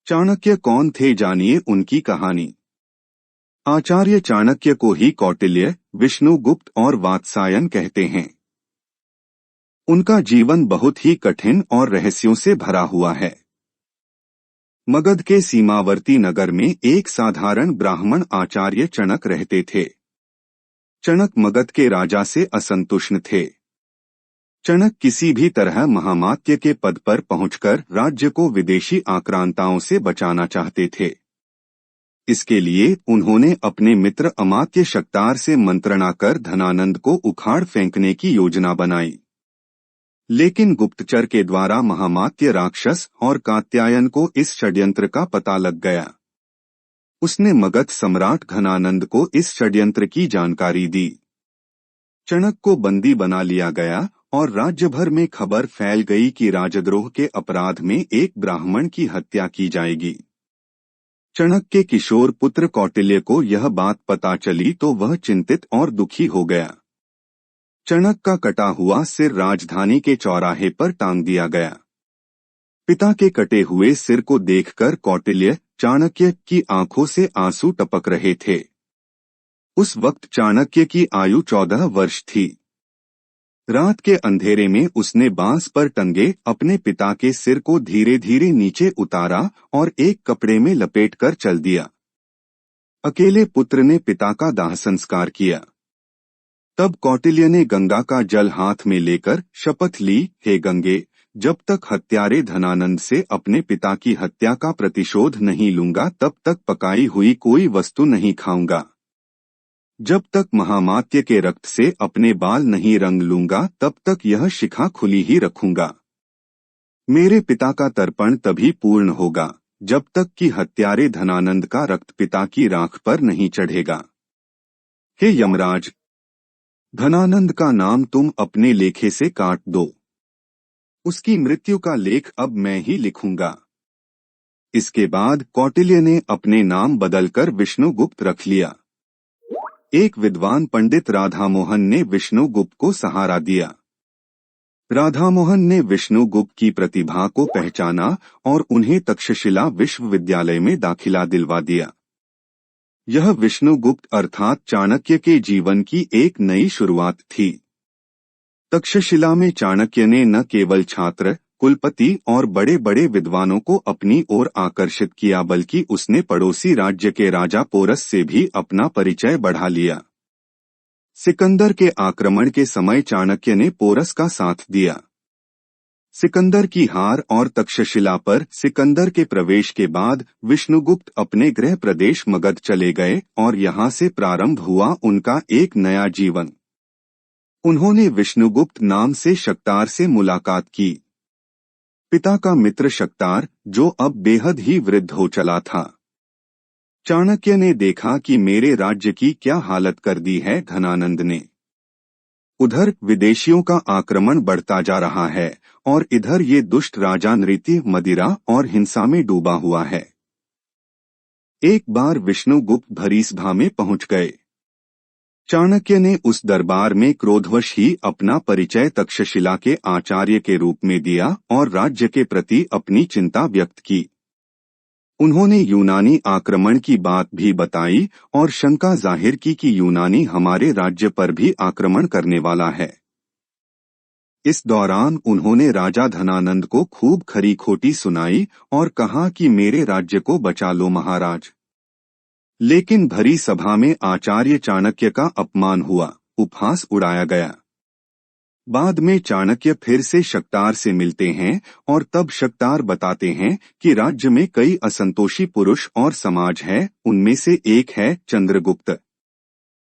चाणक्य कौन थे, जानिए उनकी कहानी। आचार्य चाणक्य को ही कौटिल्य, विष्णुगुप्त और वात्सायन कहते हैं। उनका जीवन बहुत ही कठिन और रहस्यों से भरा हुआ है। मगध के सीमावर्ती नगर में एक साधारण ब्राह्मण आचार्य चणक रहते थे। चणक मगध के राजा से असंतुष्ट थे। चणक किसी भी तरह महामात्य के पद पर पहुंचकर राज्य को विदेशी आक्रांताओं से बचाना चाहते थे। इसके लिए उन्होंने अपने मित्र अमात्य शक्तार से मंत्रणा कर धनानंद को उखाड़ फेंकने की योजना बनाई। लेकिन गुप्तचर के द्वारा महामात्य राक्षस और कात्यायन को इस षड्यंत्र का पता लग गया। उसने मगध सम्राट घनानंद को इस षड्यंत्र की जानकारी दी। चणक को बंदी बना लिया गया और राज्य भर में खबर फैल गई कि राजद्रोह के अपराध में एक ब्राह्मण की हत्या की जाएगी। चणक के किशोर पुत्र कौटिल्य को यह बात पता चली तो वह चिंतित और दुखी हो गया। चणक का कटा हुआ सिर राजधानी के चौराहे पर टांग दिया गया। पिता के कटे हुए सिर को देखकर कौटिल्य, चाणक्य की आंखों से आंसू टपक रहे थे। उस वक्त चाणक्य की आयु 14 वर्ष थी। रात के अंधेरे में उसने बांस पर टंगे अपने पिता के सिर को धीरे धीरे नीचे उतारा और एक कपड़े में लपेटकर चल दिया। अकेले पुत्र ने पिता का दाह संस्कार किया। तब कौटिल्य ने गंगा का जल हाथ में लेकर शपथ ली, हे गंगे, जब तक हत्यारे धनानंद से अपने पिता की हत्या का प्रतिशोध नहीं लूंगा तब तक पकाई हुई कोई वस्तु नहीं खाऊंगा। जब तक महामात्य के रक्त से अपने बाल नहीं रंग लूंगा तब तक यह शिखा खुली ही रखूंगा। मेरे पिता का तर्पण तभी पूर्ण होगा जब तक कि हत्यारे धनानंद का रक्त पिता की राख पर नहीं चढ़ेगा। हे यमराज, धनानंद का नाम तुम अपने लेखे से काट दो। उसकी मृत्यु का लेख अब मैं ही लिखूंगा। इसके बाद कौटिल्य ने अपने नाम बदलकर विष्णुगुप्त रख लिया। एक विद्वान पंडित राधामोहन ने विष्णुगुप्त को सहारा दिया। राधामोहन ने विष्णुगुप्त की प्रतिभा को पहचाना और उन्हें तक्षशिला विश्वविद्यालय में दाखिला दिलवा दिया। यह विष्णुगुप्त अर्थात चाणक्य के जीवन की एक नई शुरुआत थी। तक्षशिला में चाणक्य ने न केवल छात्र, कुलपति और बड़े बड़े विद्वानों को अपनी ओर आकर्षित किया बल्कि उसने पड़ोसी राज्य के राजा पोरस से भी अपना परिचय बढ़ा लिया। सिकंदर के आक्रमण के समय चाणक्य ने पोरस का साथ दिया। सिकंदर की हार और तक्षशिला पर सिकंदर के प्रवेश के बाद विष्णुगुप्त अपने गृह प्रदेश मगध चले गए और यहाँ से प्रारंभ हुआ उनका एक नया जीवन। उन्होंने विष्णुगुप्त नाम से शक्तार से मुलाकात की। पिता का मित्र शक्तार, जो अब बेहद ही वृद्ध हो चला था। चाणक्य ने देखा कि मेरे राज्य की क्या हालत कर दी है धनानंद ने। उधर विदेशियों का आक्रमण बढ़ता जा रहा है और इधर ये दुष्ट राजा नृत्य, मदिरा और हिंसा में डूबा हुआ है। एक बार विष्णुगुप्त भरी सभा में पहुंच गए। चाणक्य ने उस दरबार में क्रोधवश ही अपना परिचय तक्षशिला के आचार्य के रूप में दिया और राज्य के प्रति अपनी चिंता व्यक्त की। उन्होंने यूनानी आक्रमण की बात भी बताई और शंका जाहिर की कि यूनानी हमारे राज्य पर भी आक्रमण करने वाला है। इस दौरान उन्होंने राजा धनानंद को खूब खरी खोटी सुनाई और कहा कि मेरे राज्य को बचा लो महाराज। लेकिन भरी सभा में आचार्य चाणक्य का अपमान हुआ, उपहास उड़ाया गया। बाद में चाणक्य फिर से शक्तार से मिलते हैं और तब शक्तार बताते हैं कि राज्य में कई असंतोषी पुरुष और समाज है, उनमें से एक है चंद्रगुप्त।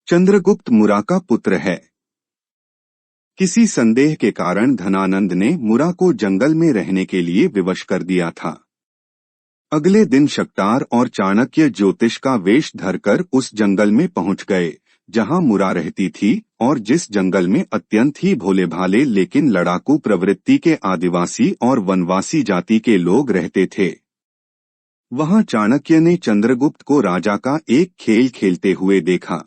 चंद्रगुप्त मुरा का पुत्र है। किसी संदेह के कारण धनानंद ने मुरा को जंगल में रहने के लिए विवश कर दिया था। अगले दिन शक्तार और चाणक्य ज्योतिष का वेश धरकर उस जंगल में पहुंच गए जहां मुरा रहती थी और जिस जंगल में अत्यंत ही भोले भाले लेकिन लड़ाकू प्रवृत्ति के आदिवासी और वनवासी जाति के लोग रहते थे। वहां चाणक्य ने चंद्रगुप्त को राजा का एक खेल खेलते हुए देखा।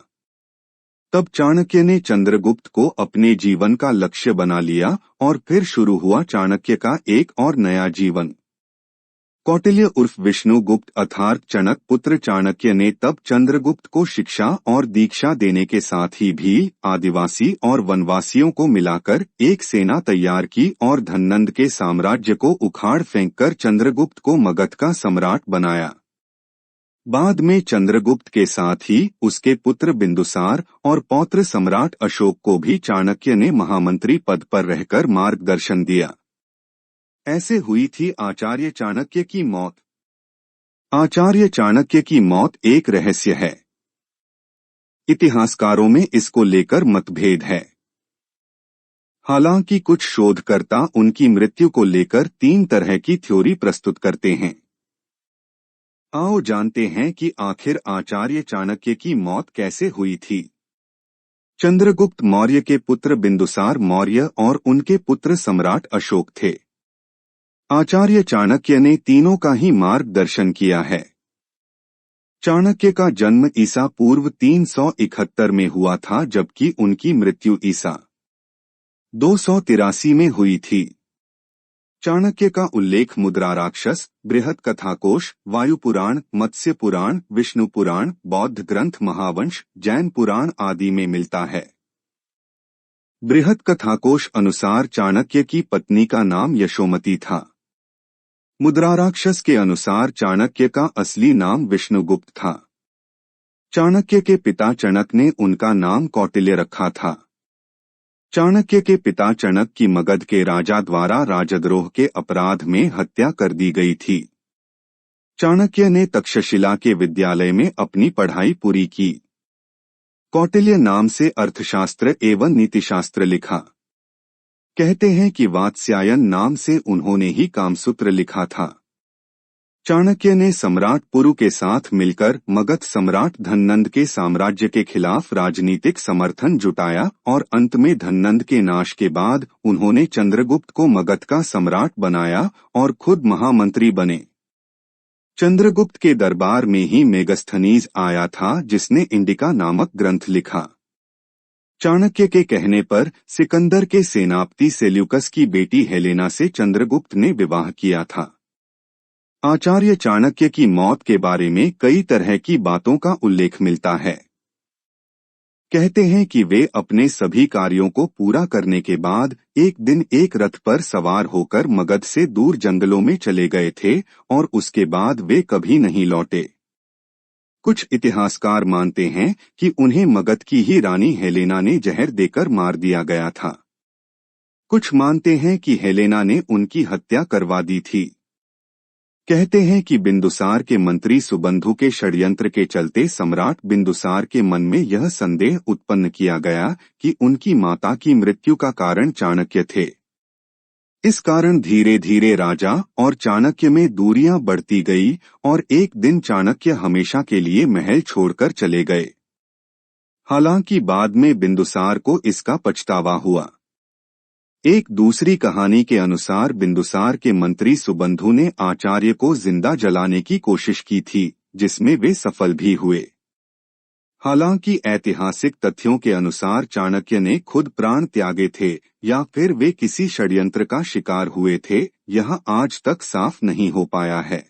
तब चाणक्य ने चंद्रगुप्त को अपने जीवन का लक्ष्य बना लिया और फिर शुरू हुआ चाणक्य का एक और नया जीवन। कौटिल्य उर्फ विष्णुगुप्त अर्थात चणक पुत्र चाणक्य ने तब चंद्रगुप्त को शिक्षा और दीक्षा देने के साथ ही भील, आदिवासी और वनवासियों को मिलाकर एक सेना तैयार की और धननंद के साम्राज्य को उखाड़ फेंककर चंद्रगुप्त को मगध का सम्राट बनाया। बाद में चंद्रगुप्त के साथ ही उसके पुत्र बिंदुसार और पौत्र सम्राट अशोक को भी चाणक्य ने महामंत्री पद पर रहकर मार्गदर्शन दिया। ऐसे हुई थी आचार्य चाणक्य की मौत। आचार्य चाणक्य की मौत एक रहस्य है। इतिहासकारों में इसको लेकर मतभेद है। हालांकि कुछ शोधकर्ता उनकी मृत्यु को लेकर 3 तरह की थ्योरी प्रस्तुत करते हैं। आओ जानते हैं कि आखिर आचार्य चाणक्य की मौत कैसे हुई थी। चंद्रगुप्त मौर्य के पुत्र बिंदुसार मौर्य और उनके पुत्र सम्राट अशोक थे। आचार्य चाणक्य ने तीनों का ही मार्गदर्शन किया है। चाणक्य का जन्म ईसा पूर्व 371 में हुआ था, जबकि उनकी मृत्यु ईसा 283 में हुई थी। चाणक्य का उल्लेख मुद्रा राक्षस, बृहत कथाकोश, वायु पुराण, मत्स्य पुराण, विष्णु पुराण, बौद्ध ग्रंथ महावंश, जैन पुराण आदि में मिलता है। बृहत कथाकोश अनुसार चाणक्य की पत्नी का नाम यशोमती था। मुद्राराक्षस के अनुसार चाणक्य का असली नाम विष्णुगुप्त था। चाणक्य के पिता चणक ने उनका नाम कौटिल्य रखा था। चाणक्य के पिता चणक की मगध के राजा द्वारा राजद्रोह के अपराध में हत्या कर दी गई थी। चाणक्य ने तक्षशिला के विद्यालय में अपनी पढ़ाई पूरी की। कौटिल्य नाम से अर्थशास्त्र एवं नीतिशास्त्र लिखा। कहते हैं कि वात्स्यायन नाम से उन्होंने ही कामसूत्र लिखा था। चाणक्य ने सम्राट पुरु के साथ मिलकर मगध सम्राट धननंद के साम्राज्य के खिलाफ राजनीतिक समर्थन जुटाया और अंत में धननंद के नाश के बाद उन्होंने चंद्रगुप्त को मगध का सम्राट बनाया और खुद महामंत्री बने। चंद्रगुप्त के दरबार में ही मेगस्थनीज आया था, जिसने इंडिका नामक ग्रंथ लिखा। चाणक्य के कहने पर सिकंदर के सेनापति सेल्यूकस की बेटी हेलेना से चंद्रगुप्त ने विवाह किया था। आचार्य चाणक्य की मौत के बारे में कई तरह की बातों का उल्लेख मिलता है। कहते हैं कि वे अपने सभी कार्यों को पूरा करने के बाद एक दिन एक रथ पर सवार होकर मगध से दूर जंगलों में चले गए थे और उसके बाद वे कभी नहीं लौटे। कुछ इतिहासकार मानते हैं कि उन्हें मगध की ही रानी हेलेना ने जहर देकर मार दिया गया था। कुछ मानते हैं कि हेलेना ने उनकी हत्या करवा दी थी। कहते हैं कि बिंदुसार के मंत्री सुबंधु के षड्यंत्र के चलते सम्राट बिंदुसार के मन में यह संदेह उत्पन्न किया गया कि उनकी माता की मृत्यु का कारण चाणक्य थे। इस कारण धीरे धीरे राजा और चाणक्य में दूरियां बढ़ती गई और एक दिन चाणक्य हमेशा के लिए महल छोड़कर चले गए। हालांकि बाद में बिंदुसार को इसका पछतावा हुआ। एक दूसरी कहानी के अनुसार बिंदुसार के मंत्री सुबंधु ने आचार्य को जिंदा जलाने की कोशिश की थी, जिसमें वे सफल भी हुए। हालांकि ऐतिहासिक तथ्यों के अनुसार चाणक्य ने खुद प्राण त्यागे थे या फिर वे किसी षड्यंत्र का शिकार हुए थे, यह आज तक साफ नहीं हो पाया है।